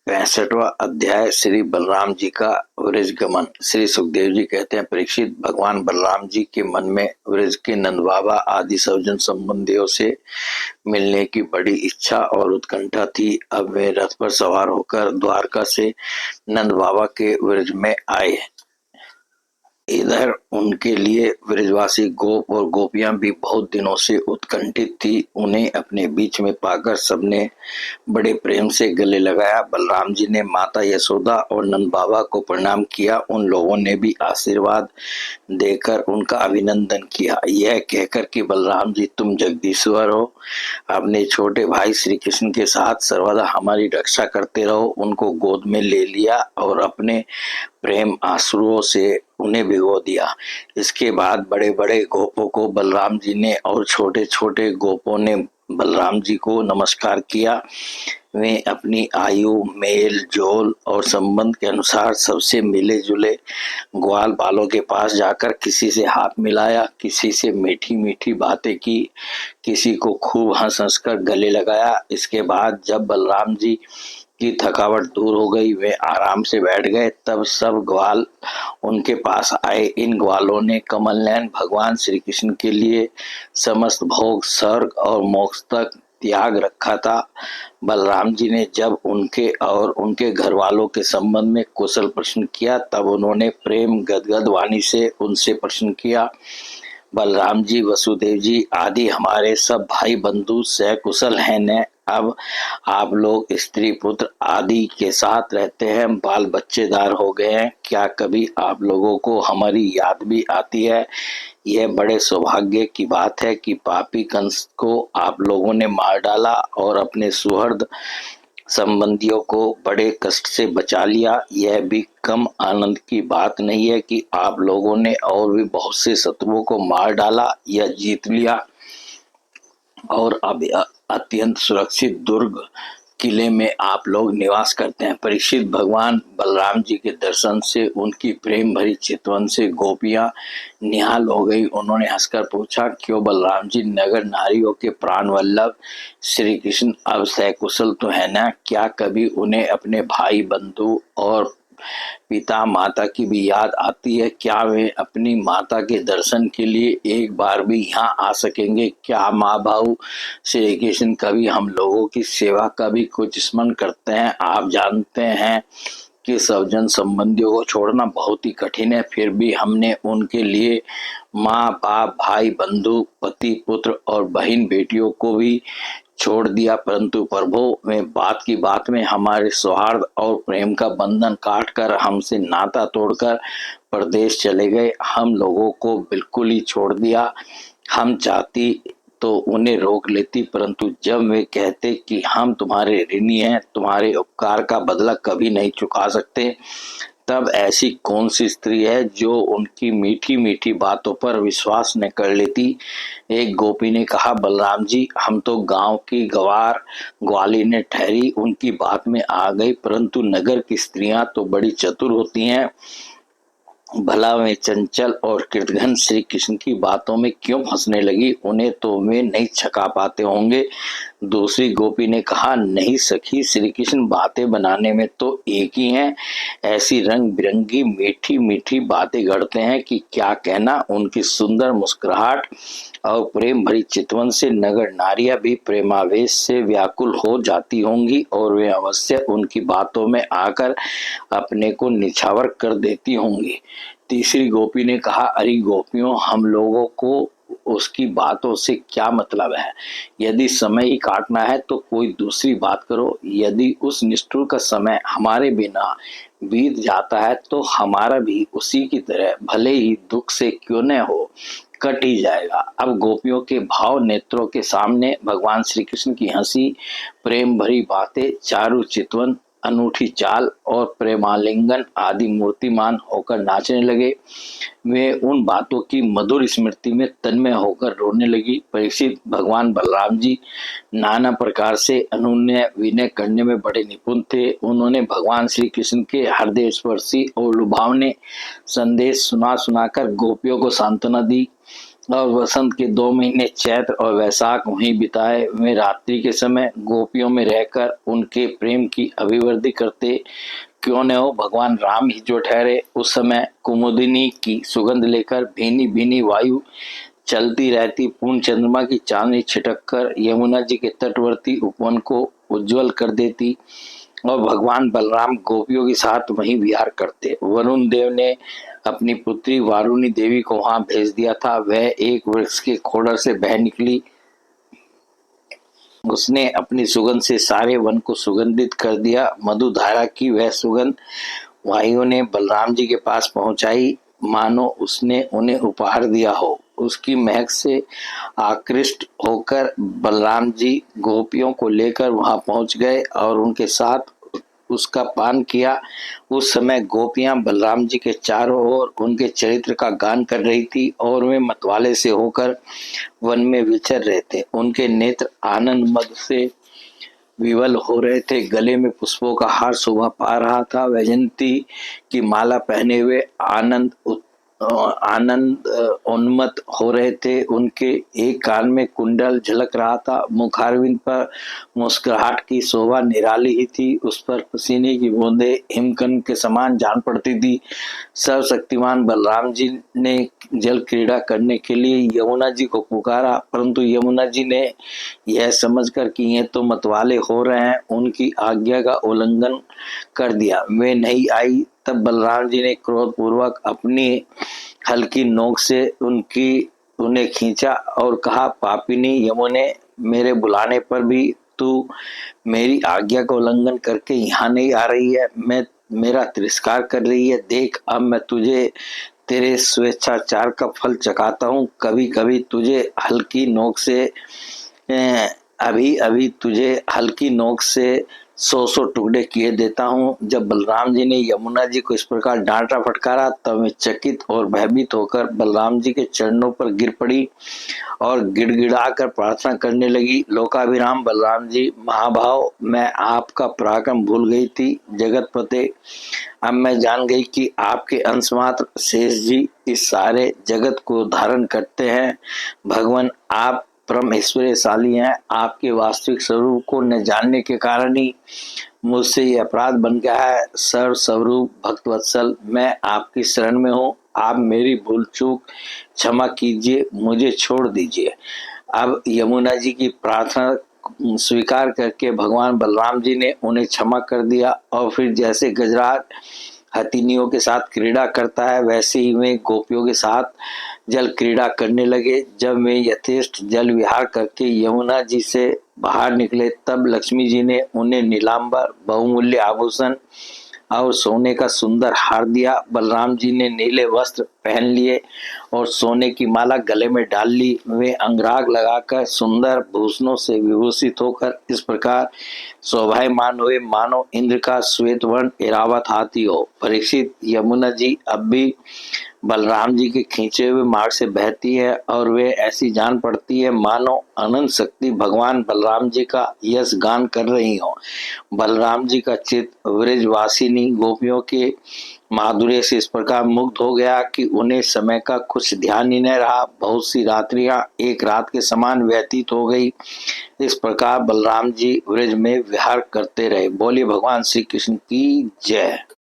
65वां अध्याय श्री बलराम जी का वृषगमन। श्री सुखदेव जी कहते हैं, परीक्षित, भगवान बलराम जी के मन में वृष के नंद बाबा आदि सज्जन संबंधियों से मिलने की बड़ी इच्छा और उत्कंठा थी। अब वे रथ पर सवार होकर द्वारका से नंद बाबा के वृष में आए। इधर उनके लिए ब्रजवासी गोप और गोपियां भी बहुत दिनों से उत्कंठित थी। उन्हें अपने बीच में पाकर सबने बड़े प्रेम से गले लगाया। बलराम जी ने माता यशोदा और नंद बाबा को प्रणाम किया। उन लोगों ने भी आशीर्वाद देकर उनका अभिनंदन किया, यह कहकर कि बलराम जी, तुम जगदीश्वर हो, अपने छोटे भाई श्री कृष्ण के साथ सर्वदा हमारी रक्षा करते रहो। उनको गोद में ले लिया और अपने प्रेम आंसुओं से उन्हें भिगो दिया। इसके बाद बड़े बड़े गोपों को बलराम जी ने और छोटे छोटे गोपों ने बलराम जी को नमस्कार किया। वे अपनी आयु, मेल जोल और संबंध के अनुसार सबसे मिले जुले ग्वाल बालों के पास जाकर किसी से हाथ मिलाया, किसी से मीठी मीठी बातें की, किसी को खूब हंस हंस कर गले लगाया। इसके बाद जब बलराम जी की थकावट दूर हो गई, वे आराम से बैठ गए, तब सब ग्वाल उनके पास आए। इन ग्वालों ने कमल नयन भगवान श्री कृष्ण के लिए समस्त भोग, स्वर्ग और मोक्ष तक त्याग रखा था। बलराम जी ने जब उनके और उनके घर वालों के संबंध में कुशल प्रश्न किया, तब उन्होंने प्रेम गदगद वाणी से उनसे प्रश्न किया, बलराम जी, वसुदेव जी आदि हमारे सब भाई बंधु सकुशल हैं न? अब आप लोग स्त्री पुत्र आदि के साथ रहते हैं, बाल बच्चेदार हो गए हैं, क्या कभी आप लोगों को हमारी याद भी आती है? यह बड़े सौभाग्य की बात है कि पापी कंस को आप लोगों ने मार डाला और अपने सुहृद संबंधियों को बड़े कष्ट से बचा लिया। यह भी कम आनंद की बात नहीं है कि आप लोगों ने और भी बहुत से शत्रुओं को मार डाला या जीत लिया और अब अत्यंत सुरक्षित दुर्ग किले में आप लोग निवास करते हैं। परीक्षित, भगवान बलराम जी के दर्शन से उनकी प्रेम भरी चितवन से गोपियां निहाल हो गई। उन्होंने हंसकर पूछा, क्यों बलराम जी, नगर नारियों के प्राण वल्लभ श्री कृष्ण अब सकुशल तो है ना? क्या कभी उन्हें अपने भाई बंधु और पिता माता की भी याद आती है? क्या वे अपनी माता के दर्शन के लिए एक बार भी यहाँ आ सकेंगे? क्या माँ भाऊ श्री कृष्ण कभी हम लोगों की सेवा का भी कुछ स्मरण करते हैं? आप जानते हैं कि सज्जन संबंधियों को छोड़ना बहुत ही कठिन है, फिर भी हमने उनके लिए माँ बाप, भाई बंधु, पति पुत्र और बहन बेटियों को भी छोड़ दिया, परंतु प्रभु वे बात की बात में हमारे सौहार्द और प्रेम का बंधन काट कर हमसे नाता तोड़कर परदेश चले गए। हम लोगों को बिल्कुल ही छोड़ दिया। हम चाहती तो उन्हें रोक लेती, परंतु जब वे कहते कि हम तुम्हारे ऋणी हैं, तुम्हारे उपकार का बदला कभी नहीं चुका सकते, तब ऐसी कौन सी स्त्री है जो उनकी मीठी मीठी बातों पर विश्वास न कर लेती? एक गोपी ने कहा, बलराम जी, हम तो गांव की गवार ग्वालिनी ठहरी उनकी बात में आ गई, परंतु नगर की स्त्रियां तो बड़ी चतुर होती हैं। भला वे चंचल और कृतघ्न श्री कृष्ण की बातों में क्यों फंसने लगी? उन्हें तो वे नहीं छका पाते होंगे। दूसरी गोपी ने कहा, नहीं सखी, श्री कृष्ण बातें बनाने में तो एक ही हैं। ऐसी रंग बिरंगी मीठी मीठी बातें गढ़ते हैं कि क्या कहना। उनकी सुंदर मुस्कुराहट और प्रेम भरी चितवन से नगर नारियां भी प्रेमावेश से व्याकुल हो जाती होंगी और वे अवश्य उनकी बातों में आकर अपने को निछावर कर देती होंगी। तीसरी गोपी ने कहा, अरे गोपियों, हम लोगों को उसकी बातों से क्या मतलब है? यदि समय ही काटना है तो कोई दूसरी बात करो। यदि उस निष्ठुर का समय हमारे बिना बीत जाता है तो हमारा भी उसी की तरह भले ही दुख से क्यों न हो कट ही जाएगा। अब गोपियों के भाव नेत्रों के सामने भगवान श्री कृष्ण की हंसी, प्रेम भरी बातें, चारु चितवन, अनूठी चाल और प्रेमालिंगन आदि मूर्तिमान होकर नाचने लगे। वे उन बातों की मधुर स्मृति में तन्मय होकर रोने लगी। परीक्षित, भगवान बलराम जी नाना प्रकार से अनुनय विनय करने में बड़े निपुण थे। उन्होंने भगवान श्री कृष्ण के हृदय स्पर्शी और लुभावने संदेश सुना सुनाकर गोपियों को सांत्वना दी। और वसंत के 2 महीने चैत्र और वैशाख वहीं बिताए। वे रात्रि के समय गोपियों में रहकर उनके प्रेम की अभिवृद्धि करते। क्यों न हो भगवान राम ही जो ठहरे। उस समय कुमुदिनी की सुगंध लेकर भीनी भीनी वायु चलती रहती। पूर्ण चंद्रमा की चांदनी छिटक कर यमुना जी के तटवर्ती उपवन को उज्जवल कर देती और भगवान बलराम गोपियों के साथ वहीं विहार करते। वरुण देव ने अपनी पुत्री वारुणी देवी को वहां भेज दिया था। वह एक वृक्ष के खोडर से बह निकली। उसने अपनी सुगंध से सारे वन को सुगंधित कर दिया। मधुधारा की वह सुगंध वायु ने बलराम जी के पास पहुंचाई, मानो उसने उन्हें उपहार दिया हो। उसकी महक से आकृष्ट होकर बलराम जी गोपियों को लेकर वहां पहुंच गए और उनके साथ उसका पान किया। उस समय गोपियां बलराम जी के चारों ओर उनके चरित्र का गान कर रही थी और वे मतवाले से होकर वन में विचर रहे थे। उनके नेत्र आनंद मद से विवल हो रहे थे। गले में पुष्पों का हार शोभा पा रहा था। वैजयंती की माला पहने हुए आनंद उन्मत्त हो रहे थे। उनके एक कान में कुंडल झलक रहा था। मुखारविंद पर मुस्कुराहट की शोभा निराली ही थी। उस पर पसीने की बूंदें हिमकण के समान जान पड़ती थी। सर्वशक्तिमान बलराम जी ने जल क्रीड़ा करने के लिए यमुना जी को पुकारा, परंतु यमुना जी ने यह समझकर कि ये तो मतवाले हो रहे हैं, उनकी आज्ञा का उल्लंघन कर दिया। वे नहीं आई। तब बलराम जी ने क्रोधपूर्वक अपनी हल्की नोक से उन्हें खींचा और कहा, पापिनी यमुने, मेरे बुलाने पर भी तू मेरी आज्ञा का उल्लंघन करके यहाँ नहीं आ रही है, मेरा तिरस्कार कर रही है। देख, अब मैं तुझे तेरे स्वेच्छाचार का फल चखाता हूँ। कभी कभी तुझे हल्की नोक से अभी अभी तुझे हल्की नोक से 100 टुकड़े किए देता हूँ। जब बलराम जी ने यमुना जी को इस प्रकार डांटा फटकारा तब वे चकित और भयभीत होकर बलराम जी के चरणों पर गिर पड़ी और गिड़गिड़ाकर प्रार्थना करने लगी। लोकाभिराम बलराम जी महाभाव, मैं आपका पराक्रम भूल गई थी। जगत पते, अब मैं जान गई कि आपके अंश मात्र शेष जी इस सारे जगत को धारण करते हैं। भगवान, आप परम ऐश्वर्यशाली हैं। आपके वास्तविक स्वरूप को न जानने के कारण ही मुझसे ये अपराध बन गया है। सर्व स्वरूप भक्तवत्सल, मैं आपकी शरण में हूँ। आप मेरी भूल चूक क्षमा कीजिए, मुझे छोड़ दीजिए। अब यमुना जी की प्रार्थना स्वीकार करके भगवान बलराम जी ने उन्हें क्षमा कर दिया और फिर जैसे गजराज हथिनियों के साथ क्रीड़ा करता है वैसे ही वे गोपियों के साथ जल क्रीड़ा करने लगे। जब वे यथेष्ट जल विहार करके यमुना जी से बाहर निकले तब लक्ष्मी जी ने उन्हें नीलांबर बहुमूल्य आभूषण और सोने का सुंदर हार दिया। बलराम जी ने नीले वस्त्र पहन लिए और सोने की माला गले में डाल ली। वे अंगराग लगाकर सुंदर भूषणों से विभूषित होकर इस प्रकार शोभायमान हुए मानो इंद्र का श्वेत वर्ण ऐरावत हाथी हो। परीक्षित, यमुना जी अब भी बलराम जी के खींचे हुए मार्ग से बहती है और वे ऐसी जान पड़ती है मानो अनंत शक्ति भगवान बलराम जी का यश गान कर रही हो। बलराम जी का चित्त व्रजवासिनी गोपियों के माधुर्य से इस प्रकार मुग्ध हो गया कि उन्हें समय का कुछ ध्यान ही न रहा। बहुत सी रात्रियां एक रात के समान व्यतीत हो गई। इस प्रकार बलराम जी व्रज में विहार करते रहे। बोलिए भगवान श्री कृष्ण की जय।